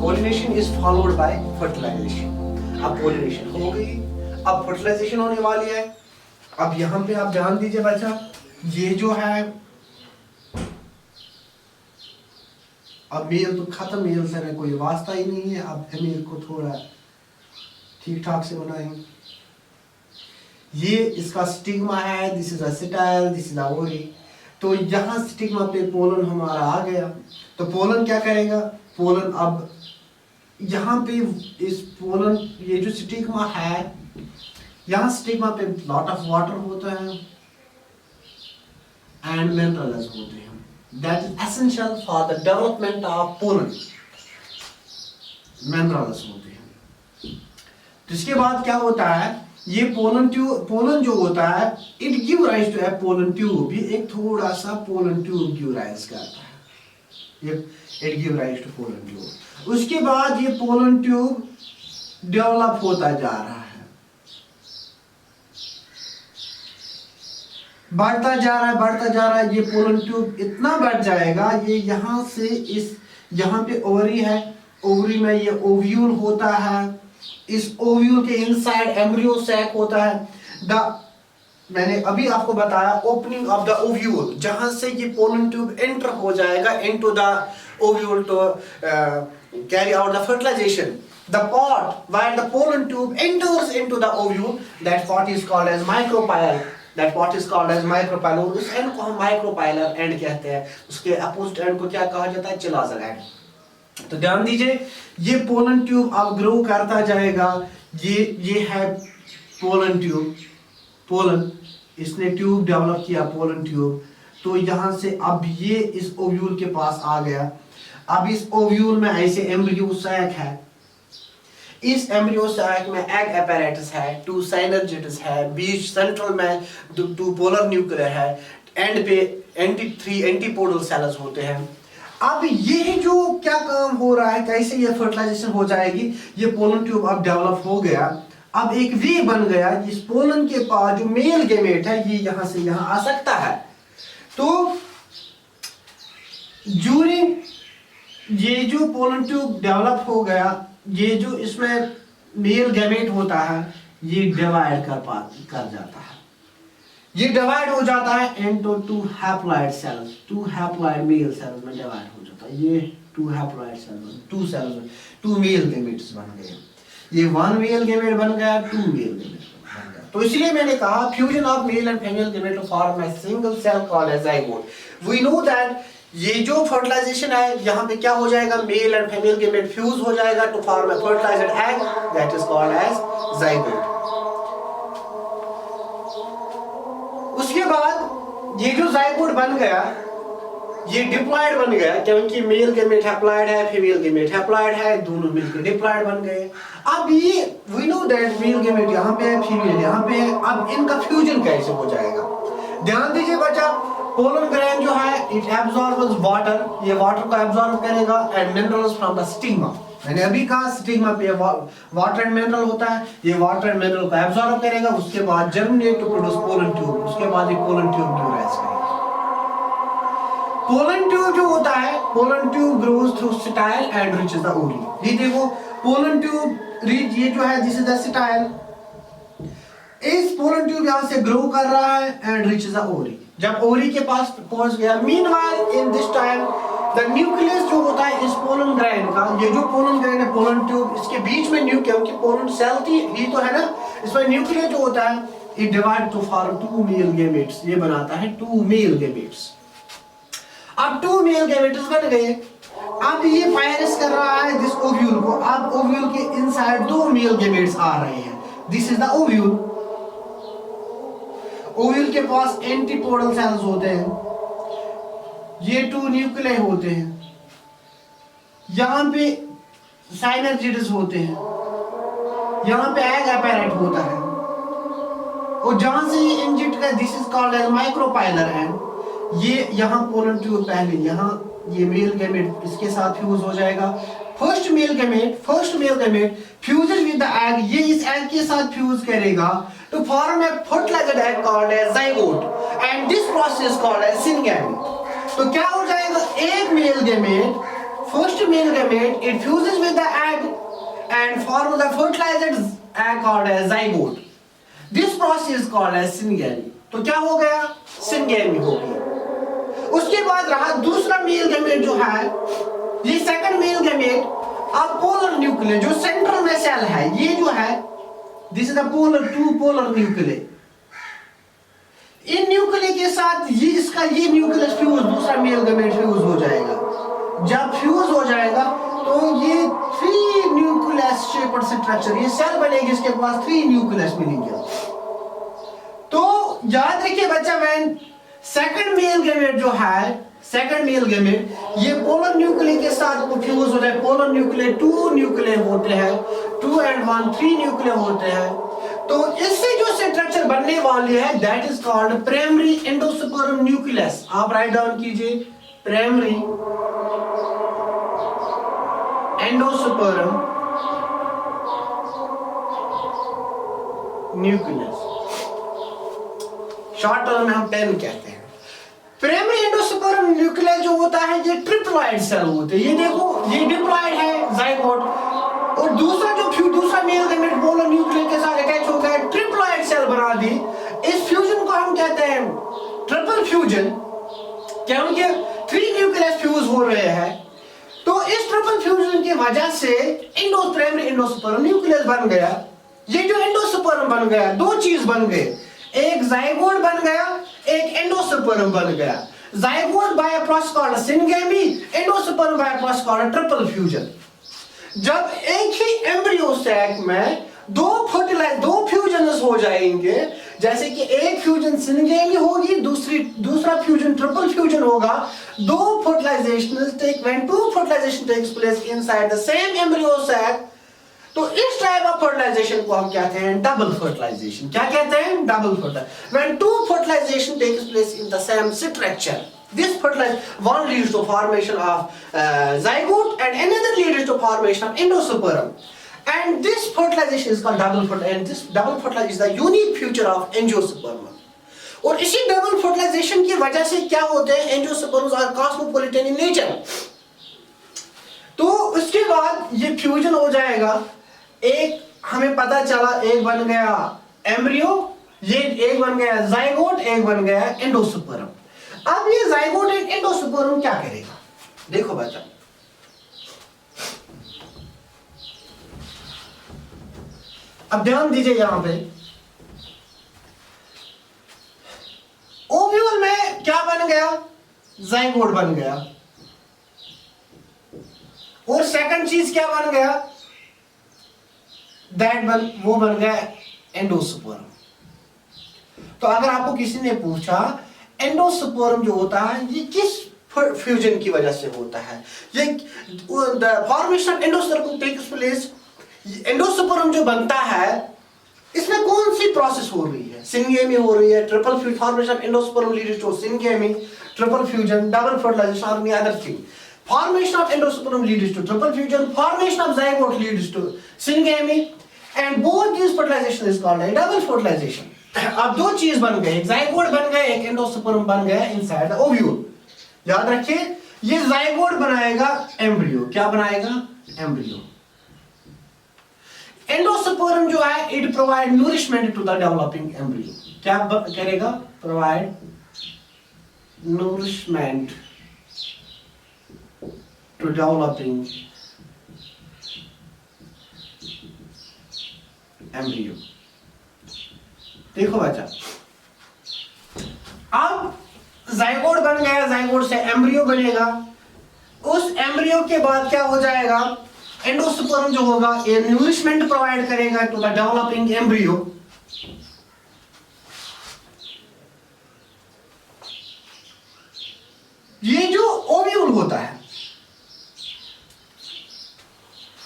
Pollination is followed by fertilization. अब pollination हो गई, अब fertilization होने वाली है. अब यहाँ पे आप ध्यान दीजिए बच्चा, ये जो है अब मेल तो खत्म, मेल से कोई वास्ता ही नहीं है. अब फीमेल को थोड़ा ठीक ठाक से बनाएंगे. ये इसका स्टिग्मा है, this is style, this is ovary. तो यहाँ स्टिग्मा पे पोलन हमारा आ गया. तो पोलन क्या करेगा? पोलन अब यहाँ पे इस पोलन, ये जो स्टिग्मा है, यहाँ स्टिग्मा पे लॉट ऑफ वाटर होता है एंड मिनरल्स होते हैं. That is essential for the development of pollen. Minerals होते हैं. तो इसके बाद क्या होता है? ये पोलन ट्यूब, पोलन जो होता है, it give rise to a pollen tube. ये एक थोड़ा सा पोलन ट्यूब गिव राइज करता है. It give rise to pollen tube. उसके बाद ये पोलन ट्यूब डेवलप होता जा रहा है, बढ़ता जा रहा है, बढ़ता जा रहा है. ये पोलन ट्यूब इतना बढ़ जाएगा, ये यहाँ से इस, यहाँ पे ओवरी है, ओवरी में ये ओव्यूल होता है. इस ओव्यूल के इनसाइड एम्ब्रियो सैक होता है. मैंने अभी आपको बताया ओपनिंग ऑफ द ओव्यूल, जहां से ये पोलन ट्यूब एंटर हो जाएगा into the ovule to carry out the fertilization. The part where the pollen tube enters into the ovule, that part is called as micropyle. That part is called as micropyle. उस and को हम micropylar and कहते हैं. उसके opposite and को क्या कहा जाता है? चिलाजर एंड. तो ध्यान दीजिए, ये पोलन ट्यूब अब ग्रो करता जाएगा. ये है पोलन ट्यूब. पोलन, इसने ट्यूब डेवलप किया, पोलन ट्यूब. तो यहाँ से अब ये इस ओव्यूल के पास आ गया. अब इस ओव्यूल में ऐसे एम्ब्रियो सैक है. इस एम्ब्रियो सैक में एग apparatus है, 2 synergids है, बीच सेंट्रल में 2 पोलर न्यूक्लियर है, एंड पे 3 एंटीपोडल सेल्स होते हैं. अब ये जो क्या काम हो रहा है, कैसे ये फर्टिलाइजेशन हो जाएगी? ये पोलन ट्यूब अब डेवलप हो गया. अब एक वे बन गया. इस पोलन के पास जो मेल गेमेट है, ये यहां से यहां आ सकता है. तो ड्यूरिंग ये जो पोलन ट्यूब डेवलप हो गया, ये जो इसमें मेल गैमेट होता है, ये डिवाइड कर जाता है. ये डिवाइड हो जाता है into 2 haploid cells. 2 haploid male cells में डिवाइड हो जाता है. ये 2 हैप्लॉइड सेल्स, 2 सेल्स में 2 मेल गैमेट्स बन गए. ये 1 मेल गैमेट बन गया, 2 मेल गैमेट बन गया. तो इसलिए मैंने कहा fusion of male and female gamete to form a single cell called as zygote. We know that ये जो फर्टिलाइजेशन है, यहाँ पे क्या हो जाएगा? Male and female gamete fuse हो जाएगा to form a fertilized egg, that is called as zygote. उसके बाद ये जो जाइगोट बन गया, ये डिप्लॉयड बन गया, क्योंकि मेल गैमेट हैप्लॉयड है, फीमेल गैमेट हैप्लॉयड है, दोनों मिलकर डिप्लॉयड बन गए. अब ये we know that male gamete यहाँ पे है, फीमेल यहाँ पे है. अब इनका फ्यूजन कैसे हो जाएगा? ध्यान दीजिए बच्चा, पोलन ग्रैन जो है, इट एब्सॉर्ब्स वाटर. ये वाटर को एब्सॉर्ब करेगा and minerals from the stigma. मैंने अभी कहा स्टिग्मा पे वाटर एंड मिनरल होता है. ये वाटर एंड मिनरल को एब्सॉर्ब करेगा. उसके बाद germinate to produce pollen tube. उसके बाद ये पोलन ट्यूब न्यूराइज करेगा. पोलन ट्यूब जो होता है, pollen tube grows through style and reaches the ovary. ये देखो पोलन ट्यूब रीच, ये जो है दिस इज द स्टाइल. इस पोलन ट्यूब यहां से ग्रो कर रहा है एंड रीचेस द ओवरी. जब ओवरी के पास पहुंच गया, meanwhile in this time the nucleus जो होता है इस पोलन ग्रैन का, ये जो पोलन ग्रैन है, पोलन ट्यूब, इसके बीच में क्योंकि पोलन सेल थी ही तो है ना, इसमें न्यूक्लियस जो होता है, it divide two form 2 male gametes. ये बनाता है 2 मेल गैमेट्स. अब 2 मेल गैमेट्स बन गए. अब ये फायरस कर रहा है दिस ओव्यूल को. अब ओव्यूल के इनसाइड 2 मेल गैमेट्स आ रहे हैं. This is the ovule. Ovule के पास एंटीपोडल सेल्स होते हैं. ये 2 न्यूक्लियाई होते हैं. यहाँ पे साइनर्जिड्स होते हैं. यहाँ पे एग apparatus होता है. और जहां से ये इंजेक्ट कर, this is called as micropylar end. ये यहाँ पोलन ट्यूब पहले, यहाँ ये मेल गैमेट इसके साथ फ्यूज हो जाएगा. First male gamete fuses with the egg. ये इस एग के साथ फ्यूज करेगा to form a fertilized egg called as zygote, and this process called as syngamy. तो क्या हो जाएगा? एक male gamete first male gamete, it fuses with the egg and forms the fertilized egg called as zygote. This process is called as syngamy. तो क्या हो गया? syngamy हो गई। उसके बाद रहा दूसरा मेल गैमेट जो है, ये सेकंड मेल गैमेट, अब पोलर न्यूक्लियर जो सेंट्रल में सेल है, ये जो है, this is the polar two polar nuclear. इन न्यूक्लियर के साथ ये इसका ये न्यूक्लियस फ्यूज, दूसरा मेल गैमेट फ्यूज हो जाएगा। जब फ्यूज हो जाएगा तो ये 3 न्यूक्लियस शेप्ड स्ट्रक्चर, ये सेल बनेगी, इसके पास 3 न्यूक्लियस मिलेंगे। तो याद रखिए बच्चा, व्हेन सेकंड मेल गैमेट जो है, सेकंड मेल गैमेट ये पोलर न्यूक्लियर के साथ फ्यूज हो जाए। पोलर न्यूक्लियर 2 न्यूक्लियर होते हैं, 2 and 1 3 न्यूक्लियर होते हैं। तो इससे जो स्ट्रक्चर बनने वाली है, that is called primary endosperm nucleus. आप राइट डाउन कीजिए, primary endosperm nucleus, short term में हम पेन कहते हैं। प्राइमरी एंडोस्पर्म न्यूक्लियस जो होता है, ये ट्रिप्लॉइड सेल होते हैं। ये देखो, ये डिप्लॉइड है जाइगोट, और दूसरा जो दूसरा मेल गैमेट पोलर न्यूक्लियर के साथ अटैच हो गया, ट्रिप्लॉइड सेल बना दी। इस फ्यूजन को हम कहते हैं ट्रिपल फ्यूजन, क्योंकि 3 न्यूक्लियस फ्यूज हो रहे हैं। तो इस ट्रिपल फ्यूजन की वजह से प्राइमरी एंडोस्पर्म न्यूक्लियस बन गया। ये जो एंडोस्पर्म बन गया, 2 चीज बन गए, एक जाइगोट बन गया, एक एंडोस्पर्म बन गया। Zygote by a process called syngamy, endosperm by a process called triple fusion. जब एक ही एम्ब्रियो सैक में 2 फ्यूजन्स हो जाएंगे, जैसे कि एक फ्यूजन सिंगेमी होगी, दूसरा फ्यूजन ट्रिपल फ्यूजन होगा। 2 fertilization take when 2 fertilization takes place inside the same embryo sac, तो इस टाइप ऑफ फर्टिलाइजेशन को हम कहते हैं डबल फर्टिलाइजेशन। क्या कहते हैं? Double fertilization. When 2 fertilization takes place in the same structure, this fertilization one leads to formation of zygote and another leads to formation of endosperm, and this fertilization is called double fertilization, and this double fertilization is the unique feature of angiosperm। और इसी double fertilisation की वजह से क्या होते हैं, angiosperms are cosmopolitan in nature. तो उसके बाद ये फ्यूजन हो जाएगा, एक हमें पता चला, एक बन गया एम्ब्रियो, ये एक बन गया जाइगोट, एक बन गया एंडोस्पर्म। अब ये जाइगोट एंड एंडोस्पर्म क्या करेगा? देखो बच्चा, अब ध्यान दीजिए, यहां पे ओव्यूल में क्या बन गया? जाइगोट बन गया, और सेकंड चीज क्या बन गया? वो बन गया एंडोस्पर्म। तो अगर आपको किसी ने पूछा एंडोस्पर्म जो होता है ये किस फ्यूजन की वजह से होता है, ये formation of endosperm takes place, endosperm जो बनता है इसमें कौन सी प्रोसेस हो रही है? सिंगेमी हो रही है, triple fusion, formation of endosperm leads to syngamy, triple fusion, double fertilisation और any other thing. Formation of endosperm leads to triple fusion, formation of zygote leads to syngamy, and both these fertilization is called a double fertilization। अब 2 चीज बन गए, एक zygote बन गए, एक endosperm बन गया इनसाइड द ओव्यूल। याद रखिए, ये जाइगोट बनाएगा एम्ब्रियो, क्या बनाएगा? एम्ब्रियो। एंडोस्पर्म जो है it provide nourishment to the developing embryo. क्या करेगा? Provide nourishment to developing embryo। देखो बच्चा, अब जाइगोट बन गया, जाइगोट से एम्ब्रियो बनेगा, उस एम्ब्रियो के बाद क्या हो जाएगा? एंडोस्पर्म जो होगा ये नूरिशमेंट प्रोवाइड करेगा टू द डेवलपिंग एम्ब्रियो। ये जो ओव्यूल होता है,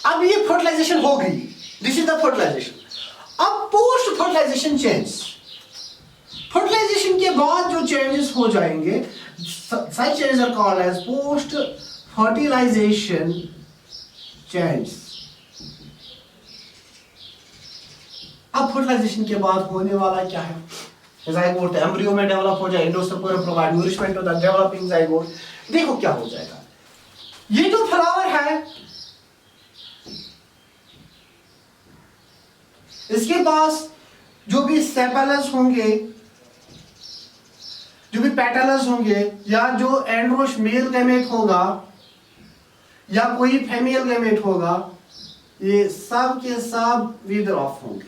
अब ये फर्टिलाइजेशन हो गई, दिस इज द फर्टिलाइजेशन। अब पोस्ट फर्टिलाइजेशन चेंज, फर्टिलाइजेशन के बाद जो चेंजेस हो जाएंगे, such changes are called as post fertilization changes। अब फर्टिलाइजेशन के बाद होने वाला क्या है? जाइगोट एम्ब्रियो में डेवलप हो जाए, endosperm provide nourishment to the developing zygote. देखो क्या हो जाएगा, ये जो फ्लावर है इसके पास जो भी सेपेलस होंगे, जो भी पेटल्स होंगे, या जो एंड्रोश मेल गैमेट होगा या कोई फीमेल गैमेट होगा, ये सब के सब विदर ऑफ होंगे,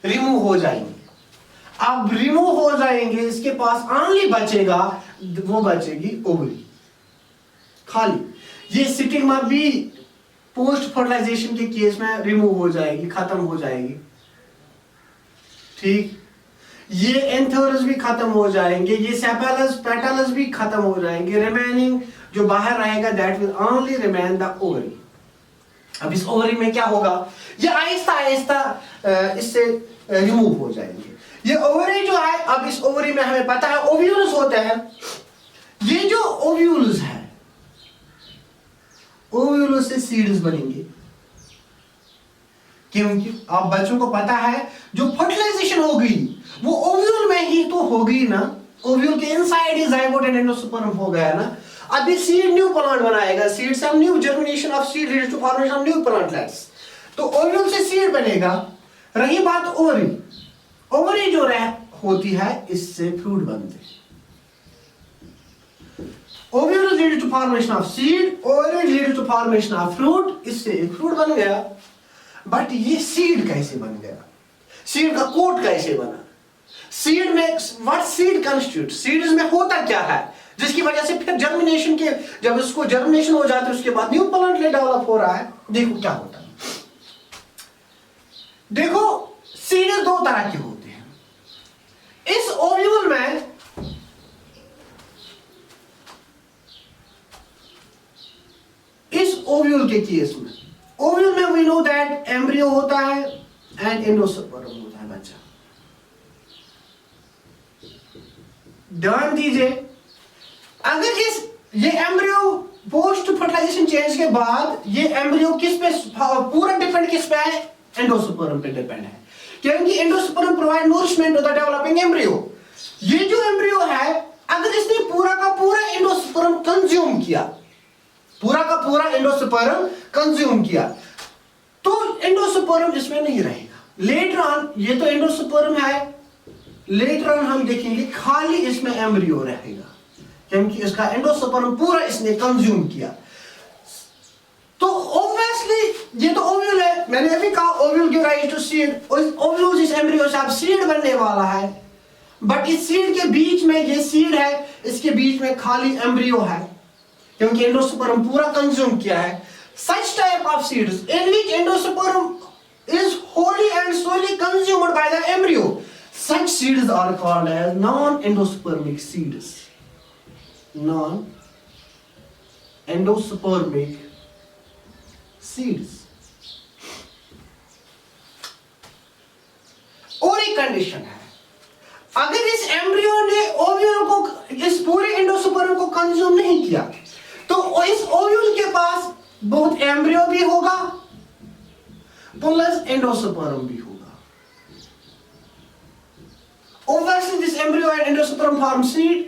रिमूव हो जाएंगे। अब रिमूव हो जाएंगे, इसके पास ओनली बचेगा, वो बचेगी ओवरी खाली। ये स्टिग्मा भी पोस्ट फर्टिलाइजेशन के केस में रिमूव हो जाएगी, खत्म हो जाएगी, ठीक। ये एंथर्स भी खत्म हो जाएंगे, ये सेपेलस पेटल्स भी खत्म हो जाएंगे। रिमेनिंग जो बाहर रहेगा that will only remain the ovary. अब इस ओवरी में क्या होगा, ये आहिस्ता आहिस्ता इससे रिमूव हो जाएंगे। ये ओवरी जो है, अब इस ओवरी में हमें पता है ओव्यूल्स होते हैं। ये जो ओव्यूल्स है, ओव्यूल्स से सीड्स बनेंगे, क्योंकि अब बच्चों को पता है जो फर्टिलाइजेशन हो गई वो ओव्यूल में ही तो हो गई ना, ओव्यूल के इनसाइड ही जाइगोट एंड एंडोस्पर्म हो गया ना। अभी सीड न्यू प्लांट बनाएगा, सीड से new germination of seed leads to formation of new plantlets, तो ओव्यूल से सीड बनेगा। रही बात ओवरी, ओवरी जो होती है इससे फ्रूट बनते हैं। Ovule leads to formation of seed, ovary leads to formation of fruit, इससे एक फ्रूट बन गया। बट ये सीड कैसे बन गया, सीड का कोट कैसे बना, सीड में व्हाट सीड कंस्टिट्यूट, सीड्स में होता क्या है जिसकी वजह से फिर जर्मिनेशन के, जब उसको जर्मिनेशन हो जाता है उसके बाद न्यू प्लांटलेट डेवलप हो रहा है। देखो क्या होता है, देखो सीड्स दो तरह के होते हैं। इस ओव्यूल में इस ओव्यूल के केस में, ओव्यूल में वी नो दैट एम्ब्रियो होता है एंड एंडोस्पर्म होता है। बच्चा ध्यान दीजिए, अगर ये एम्ब्रियो पोस्ट फर्टिलाइजेशन चेंज के बाद ये एम्ब्रियो किस पे पूरा डिपेंड किस पे है, एंडोस्पर्म पे डिपेंड है, क्योंकि endosperm provide nourishment to the developing embryo. ये जो एम्ब्रियो है अगर इसने पूरा का पूरा एंडोस्पर्म कंज्यूम किया, पूरा का पूरा एंडोस्पर्म कंज्यूम किया, तो एंडोस्पर्म इसमें नहीं रहेगा। लेटर ऑन, ये तो एंडोस्पर्म है, लेटर ऑन हम देखेंगे खाली इसमें एम्ब्रियो रहेगा, क्योंकि इसका एंडोस्पर्म पूरा इसने कंज्यूम किया। तो ऑब्वियसली ये तो ओव्यूल है, मैंने अभी कहा ovule give rise to seed, ovule इस एम्ब्रियो से अब सीड बनने वाला है। बट इस सीड के बीच में, ये सीड है, इसके बीच में खाली एम्ब्रियो है, क्योंकि एंडोस्पर्म पूरा कंज्यूम किया है। Such type of seeds in which endosperm is wholly and solely consumed by the embryo, such seeds are called as non-endospermic seeds. Non-endospermic seeds. और एक कंडीशन है, अगर इस एम्ब्रियो ने ओव्यूल को, इस पूरे एंडोस्पर्म को कंज्यूम नहीं किया, तो इस ओव्यूल के पास बहुत एम्ब्रियो भी होगा प्लस एंडोस्पर्म भी होगा। Obviously this embryo and endosperm form seed.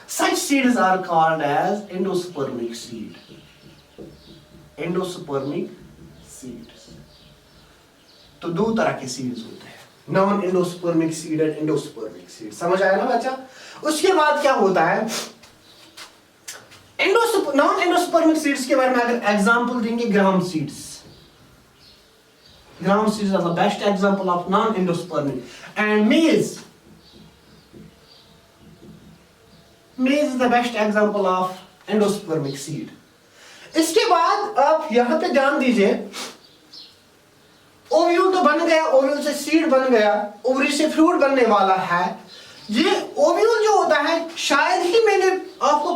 Such seeds are called as endospermic seed. Endospermic seeds. तो दो तरह के सीड्स होते हैं, नॉन एंडोस्पर्मिक सीड और एंडोस्पर्मिक सीड। समझ आया ना बच्चा? उसके बाद क्या होता है, नॉन एंडोस्पर्मिक सीड्स के बारे में अगर एग्जांपल देंगे, gram seeds. Gram seeds are the best example of non endospermic, and maize is the best example of endospermic seed. इसके बाद आप यहां पे ध्यान दीजिए, ओव्यूल तो बन गया, ओव्यूल से सीड बन गया, ओवरी से फ्रूट बनने वाला है। ये ओव्यूल जो होता है, शायद ही मैंने आपको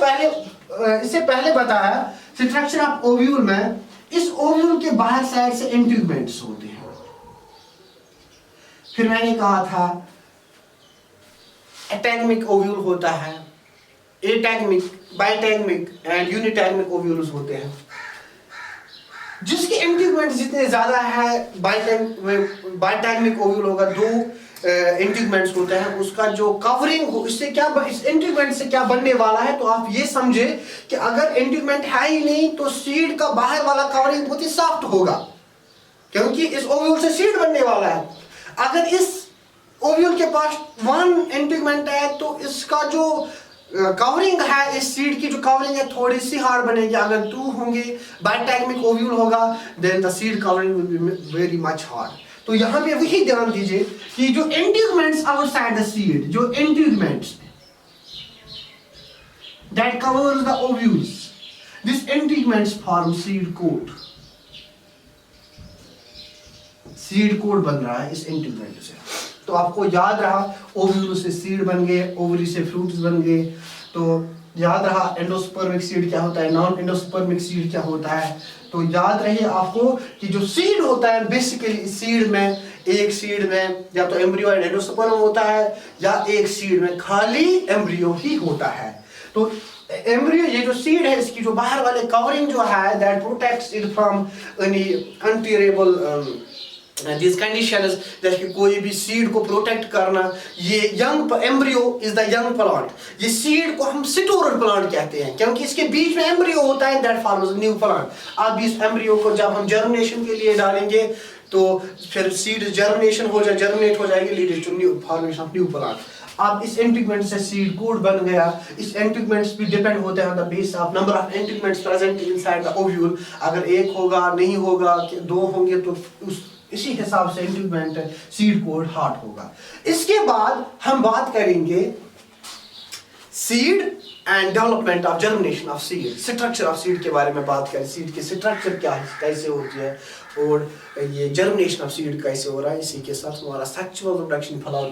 इससे पहले बताया स्ट्रक्चर ऑफ ओव्यूल में, इस ओव्यूल के बाहर साइड से इंट्यूबमेंट्स होते हैं। फिर मैंने कहा था एटैगमिक ओव्यूल होता है, एटैगमिक, बाइटैगमिक एंड यूनिटैगमिक ओव्यूल्स होते हैं, जिसके इंट्यूबमेंट जितने ज्यादा है, बाइटैगमिक ओव्यूल होगा, 2 इंटीग्यूमेंट्स होते हैं, उसका जो कवरिंग हो, इससे क्या, इस इंटीग्यूमेंट से क्या बनने वाला है, तो आप ये समझे कि अगर इंटीग्यूमेंट है ही नहीं तो सीड का बाहर वाला कवरिंग बहुत ही सॉफ्ट होगा, क्योंकि इस ओव्यूल से सीड बनने वाला है। अगर इस ओव्यूल के पास वन इंटीग्यूमेंट है तो इसका जो कवरिंग है, इस सीड की जो कवरिंग है थोड़ी सी हार्ड बनेगी। अगर 2 होंगे, बाइटैगमिक ओव्यूल होगा, then the seed covering will be very much hard. तो यहाँ पे वही ध्यान दीजिए कि जो इंटीग्यूमेंट्स आउटसाइड द सीड, जो integuments that covers the ovules, these integuments form seed coat. Seed coat बन रहा है इस इंटीग्यूमेंट से। तो आपको याद रहा, ओव्यूल से सीड बन गए, ओवरी से फ्रूट्स बन गए। तो याद रहा एंडोस्पर्मिक सीड क्या होता है, नॉन एंडोस्पर्मिक सीड क्या होता है। तो याद रहे आपको कि जो सीड होता है, बेसिकली सीड में, एक सीड में या तो एम्ब्रियो एंड एंडोस्पर्म होता है, या एक सीड में खाली एम्ब्रियो ही होता है। तो एम्ब्रियो, ये जो सीड है, इसकी जो बाहर वाले कवरिंग जो है, that protects it from any unbearable this conditions, जैसे कि कोई भी सीड को प्रोटेक्ट करना। ये young embryo is the young plant, ये सीड को हम सिटोरल प्लांट कहते हैं, क्योंकि इसके बीच में एम्ब्रियो होता है, दैट फॉर्म्स न्यू प्लांट। अब इस एम्ब्रियो को जब हम जर्मिनेशन के लिए डालेंगे तो फिर सीड जर्मिनेशन हो जाए, जर्मिनेट हो जाएगी, lead to new formation of new plant. अब इस इंटीग्यूमेंट से सीड कोट बन गया। इस इंटीग्यूमेंट्स भी डिपेंड होते हैं on the base of number of integuments present inside the ovule. अगर एक होगा, नहीं होगा, 2 होंगे, तो इसी हिसाब से इंटीग्यूमेंट सीड कोट हार्ड होगा। इसके बाद हम बात करेंगे seed and development of germination of seed, structure of seed के बारे में बात करें। सीड की स्ट्रक्चर क्या है, कैसे होती है, और ये जर्मिनेशन ऑफ सीड कैसे हो रहा है। इसी के साथ हमारा सेक्सुअल रिप्रोडक्शन, फ्लावर